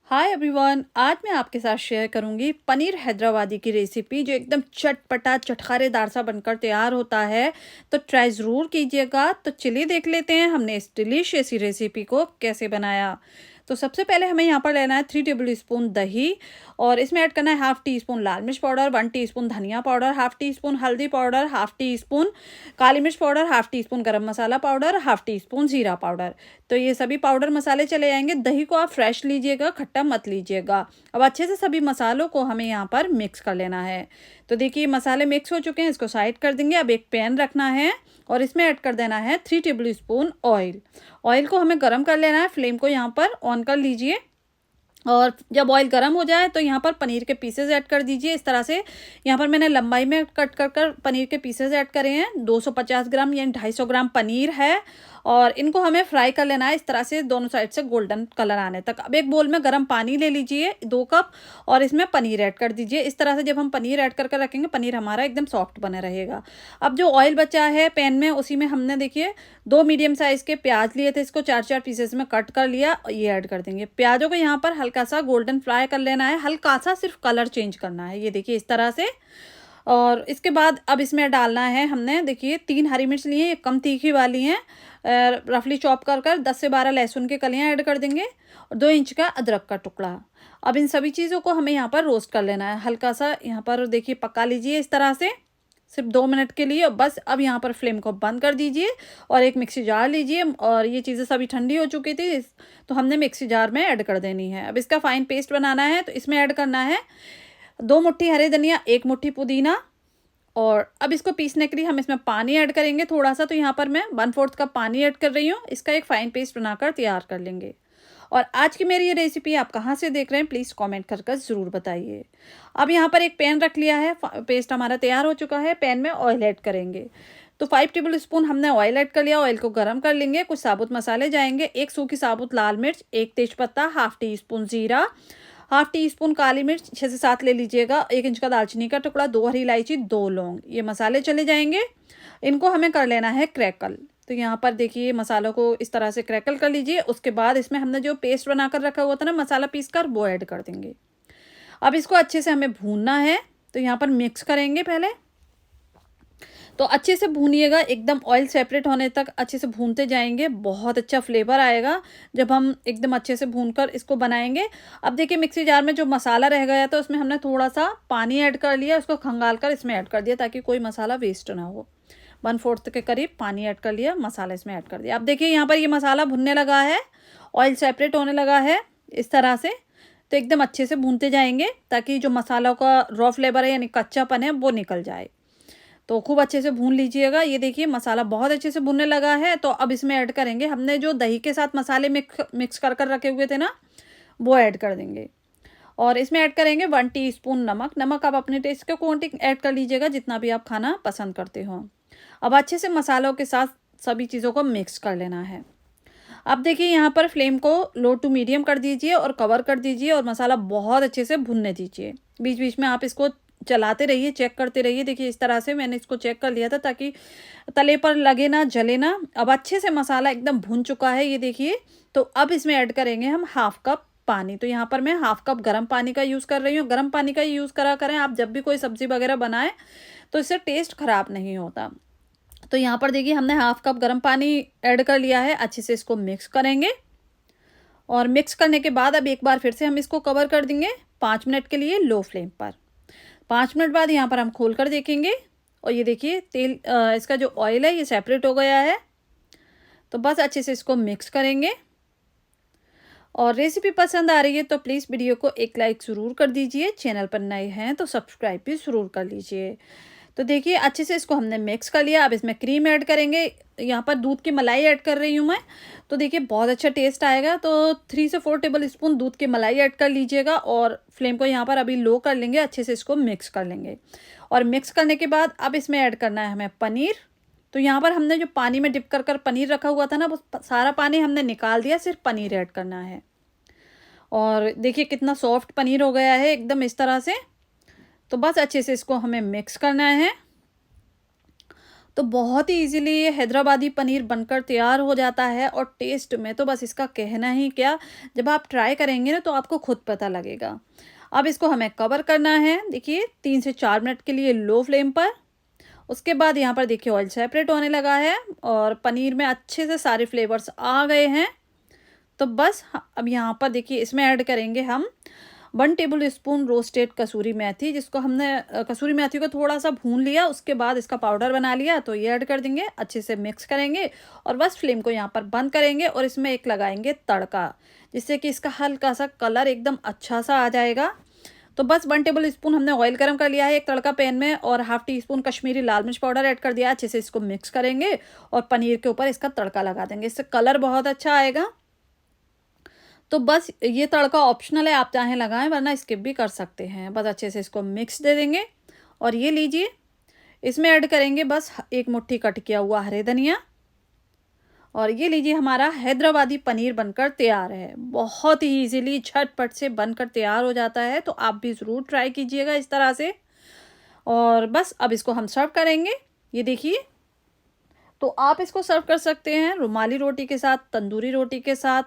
Hi everyone, आज मैं आपके साथ शेयर करूंगी पनीर हैदराबादी की रेसिपी जो एकदम चटपटा चटखारेदार सा बनकर तैयार होता है। तो ट्राई ज़रूर कीजिएगा। तो चलिए देख लेते हैं हमने इस डिलीशियस रेसिपी को कैसे बनाया। तो सबसे पहले हमें यहाँ पर लेना है 3 टेबल स्पून दही और इसमें ऐड करना है हाफ़ टी स्पून लाल मिर्च पाउडर, 1 टीस्पून धनिया पाउडर, हाफ़ टी स्पून हल्दी पाउडर, हाफ़ टी स्पून काली मिर्च पाउडर, हाफ़ टी स्पून गरम मसाला पाउडर, हाफ़ टी स्पून ज़ीरा पाउडर। तो ये सभी पाउडर मसाले चले जाएंगे। दही को आप फ्रेश लीजिएगा, खट्टा मत लीजिएगा। अब अच्छे से सभी मसालों को हमें यहाँ पर मिक्स कर लेना है। तो देखिए मसाले मिक्स हो चुके हैं, इसको साइड कर देंगे। अब एक पैन रखना है और इसमें ऐड कर देना है 3 टेबल स्पून ऑयल। ऑयल को हमें गर्म कर लेना है। फ्लेम को यहाँ पर ऑन कर लीजिए और जब ऑयल गर्म हो जाए तो यहाँ पर पनीर के पीसेज ऐड कर दीजिए। इस तरह से यहाँ पर मैंने लंबाई में कट कर पनीर के पीसेज ऐड करे हैं। 250 ग्राम यानी 250 ग्राम पनीर है और इनको हमें फ्राई कर लेना है इस तरह से दोनों साइड से गोल्डन कलर आने तक। अब एक बोल में गर्म पानी ले लीजिए 2 कप और इसमें पनीर ऐड कर दीजिए। इस तरह से जब हम पनीर ऐड कर रखेंगे पनीर हमारा एकदम सॉफ्ट बने रहेगा। अब जो ऑयल बचा है पैन में उसी में हमने देखिए 2 मीडियम साइज़ के प्याज लिए थे, इसको 4-4 पीसेस में कट कर लिया। ये ऐड कर देंगे। प्याजों को यहाँ पर हल्का सा गोल्डन फ्राई कर लेना है, हल्का सा सिर्फ कलर चेंज करना है। ये देखिए इस तरह से। और इसके बाद अब इसमें डालना है हमने देखिए 3 हरी मिर्च ली हैं, ये कम तीखी वाली हैं, रफली चॉप कर 10 से 12 लहसुन की कलियां ऐड कर देंगे और 2 इंच का अदरक का टुकड़ा। अब इन सभी चीज़ों को हमें यहाँ पर रोस्ट कर लेना है, हल्का सा यहाँ पर देखिए पका लीजिए इस तरह से सिर्फ 2 मिनट के लिए। और बस अब यहाँ पर फ्लेम को बंद कर दीजिए और एक मिक्सी जार लीजिए और ये चीज़ें सभी ठंडी हो चुकी थी तो हमने मिक्सी जार में ऐड कर देनी है। अब इसका फाइन पेस्ट बनाना है तो इसमें ऐड करना है 2 मुट्ठी हरे धनिया, 1 मुट्ठी पुदीना। और अब इसको पीसने के लिए हम इसमें पानी ऐड करेंगे थोड़ा सा। तो यहाँ पर मैं 1/4 कप पानी ऐड कर रही हूँ। इसका एक फ़ाइन पेस्ट बनाकर तैयार कर लेंगे। और आज की मेरी ये रेसिपी आप कहाँ से देख रहे हैं प्लीज़ कमेंट कर ज़रूर बताइए। अब यहाँ पर एक पैन रख लिया है, पेस्ट हमारा तैयार हो चुका है। पैन में ऑयल ऐड करेंगे। तो 5 टेबल स्पून हमने ऑयल ऐड कर लिया। ऑयल को गर्म कर लेंगे। कुछ साबुत मसाले जाएंगे, 1 सूखी साबुत लाल मिर्च, 1 तेजपत्ता, हाफ़ टी स्पून ज़ीरा, हाफ़ टी स्पून काली मिर्च 6 से 7 ले लीजिएगा, 1 इंच का दालचीनी का टुकड़ा, 2 हरी इलायची, 2 लौंग। ये मसाले चले जाएंगे। इनको हमें कर लेना है क्रैकल। तो यहाँ पर देखिए मसालों को इस तरह से क्रैकल कर लीजिए। उसके बाद इसमें हमने जो पेस्ट बनाकर रखा हुआ था ना मसाला पीस कर, वो ऐड कर देंगे। अब इसको अच्छे से हमें भूनना है। तो यहाँ पर मिक्स करेंगे पहले। तो अच्छे से भूनिएगा, एकदम ऑयल सेपरेट होने तक अच्छे से भूनते जाएंगे। बहुत अच्छा फ्लेवर आएगा जब हम एकदम अच्छे से भूनकर इसको बनाएंगे। अब देखिए मिक्सी जार में जो मसाला रह गया था उसमें हमने थोड़ा सा पानी ऐड कर लिया, उसको खंगाल कर इसमें ऐड कर दिया ताकि कोई मसाला वेस्ट ना हो। 1/4 के करीब पानी ऐड कर लिया, मसाला इसमें ऐड कर दिया। अब देखिए यहाँ पर ये मसाला भुनने लगा है, ऑयल सेपरेट होने लगा है इस तरह से। तो एकदम अच्छे से भूनते जाएंगे ताकि जो मसालों का रॉ फ्लेवर है यानी कच्चापन है वो निकल जाए। तो खूब अच्छे से भून लीजिएगा। ये देखिए मसाला बहुत अच्छे से भुनने लगा है। तो अब इसमें ऐड करेंगे हमने जो दही के साथ मसाले मिक्स कर रखे हुए थे ना, वो ऐड कर देंगे। और इसमें ऐड करेंगे 1 टीस्पून नमक। नमक आप अपने टेस्ट के अकॉर्डिंग ऐड कर लीजिएगा, जितना भी आप खाना पसंद करते हो। अब अच्छे से मसालों के साथ सभी चीज़ों को मिक्स कर लेना है। अब देखिए यहाँ पर फ्लेम को लो टू मीडियम कर दीजिए और कवर कर दीजिए और मसाला बहुत अच्छे से भुनने दीजिए। बीच बीच में आप इसको चलाते रहिए, चेक करते रहिए। देखिए इस तरह से मैंने इसको चेक कर लिया था ताकि तले पर लगे ना, जले ना। अब अच्छे से मसाला एकदम भुन चुका है ये देखिए। तो अब इसमें ऐड करेंगे हम हाफ़ कप पानी। तो यहाँ पर मैं हाफ़ कप गर्म पानी का यूज़ कर रही हूँ। गर्म पानी का यूज़ करा करें आप जब भी कोई सब्ज़ी वगैरह बनाएं, तो इससे टेस्ट ख़राब नहीं होता। तो यहाँ पर देखिए हमने हाफ़ कप गर्म पानी ऐड कर लिया है। अच्छे से इसको मिक्स करेंगे और मिक्स करने के बाद अब एक बार फिर से हम इसको कवर कर देंगे 5 मिनट के लिए लो फ्लेम पर। 5 मिनट बाद यहाँ पर हम खोल कर देखेंगे और ये देखिए तेल इसका जो ऑयल है ये सेपरेट हो गया है। तो बस अच्छे से इसको मिक्स करेंगे। और रेसिपी पसंद आ रही है तो प्लीज़ वीडियो को एक लाइक ज़रूर कर दीजिए। चैनल पर नए हैं तो सब्सक्राइब भी ज़रूर कर लीजिए। तो देखिए अच्छे से इसको हमने मिक्स कर लिया। अब इसमें क्रीम ऐड करेंगे। यहाँ पर दूध की मलाई ऐड कर रही हूँ मैं। तो देखिए बहुत अच्छा टेस्ट आएगा। तो 3 से 4 टेबल स्पून दूध की मलाई ऐड कर लीजिएगा और फ्लेम को यहाँ पर अभी लो कर लेंगे। अच्छे से इसको मिक्स कर लेंगे और मिक्स करने के बाद अब इसमें ऐड करना है हमें पनीर। तो यहाँ पर हमने जो पानी में डिप कर पनीर रखा हुआ था ना, वो सारा पानी हमने निकाल दिया, सिर्फ पनीर ऐड करना है। और देखिए कितना सॉफ्ट पनीर हो गया है एकदम इस तरह से। तो बस अच्छे से इसको हमें मिक्स करना है। तो बहुत ही इजीली ये हैदराबादी पनीर बनकर तैयार हो जाता है और टेस्ट में तो बस इसका कहना ही क्या, जब आप ट्राई करेंगे ना तो आपको खुद पता लगेगा। अब इसको हमें कवर करना है, देखिए 3 से 4 मिनट के लिए लो फ्लेम पर। उसके बाद यहाँ पर देखिए ऑयल सेपरेट होने लगा है और पनीर में अच्छे से सारे फ्लेवर्स आ गए हैं। तो बस अब यहाँ पर देखिए इसमें ऐड करेंगे हम 1 टेबल स्पून रोस्टेड कसूरी मेथी, जिसको हमने कसूरी मेथी को थोड़ा सा भून लिया, उसके बाद इसका पाउडर बना लिया, तो ये ऐड कर देंगे, अच्छे से मिक्स करेंगे और बस फ्लेम को यहाँ पर बंद करेंगे और इसमें एक लगाएंगे तड़का, जिससे कि इसका हल्का सा कलर एकदम अच्छा सा आ जाएगा। तो बस 1 टेबल स्पून हमने ऑयल गर्म कर लिया है एक तड़का पैन में और हाफ टी स्पून कश्मीरी लाल मिर्च पाउडर ऐड कर दिया। अच्छे से इसको मिक्स करेंगे और पनीर के ऊपर इसका तड़का लगा देंगे, इससे कलर बहुत अच्छा आएगा। तो बस ये तड़का ऑप्शनल है, आप चाहें लगाएं वरना स्किप भी कर सकते हैं। बस अच्छे से इसको मिक्स दे देंगे और ये लीजिए इसमें ऐड करेंगे बस 1 मुट्ठी कट किया हुआ हरे धनिया और ये लीजिए हमारा हैदराबादी पनीर बनकर तैयार है। बहुत ही इजीली झटपट से बनकर तैयार हो जाता है, तो आप भी ज़रूर ट्राई कीजिएगा इस तरह से। और बस अब इसको हम सर्व करेंगे, ये देखिए। तो आप इसको सर्व कर सकते हैं रुमाली रोटी के साथ, तंदूरी रोटी के साथ,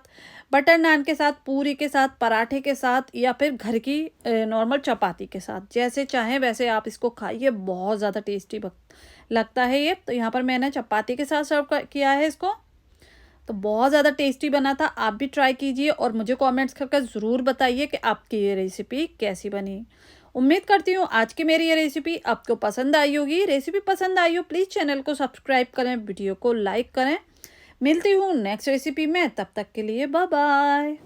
बटर नान के साथ, पूरी के साथ, पराठे के साथ या फिर घर की नॉर्मल चपाती के साथ, जैसे चाहें वैसे आप इसको खाइए। बहुत ज़्यादा टेस्टी लगता है ये। तो यहाँ पर मैंने चपाती के साथ सर्व किया है इसको, तो बहुत ज़्यादा टेस्टी बना था। आप भी ट्राई कीजिए और मुझे कमेंट्स करके ज़रूर बताइए कि आपकी ये रेसिपी कैसी बनी। उम्मीद करती हूँ आज की मेरी ये रेसिपी आपको पसंद आई होगी। रेसिपी पसंद आई हो प्लीज़ चैनल को सब्सक्राइब करें, वीडियो को लाइक करें। मिलती हूँ नेक्स्ट रेसिपी में, तब तक के लिए बाय बाय।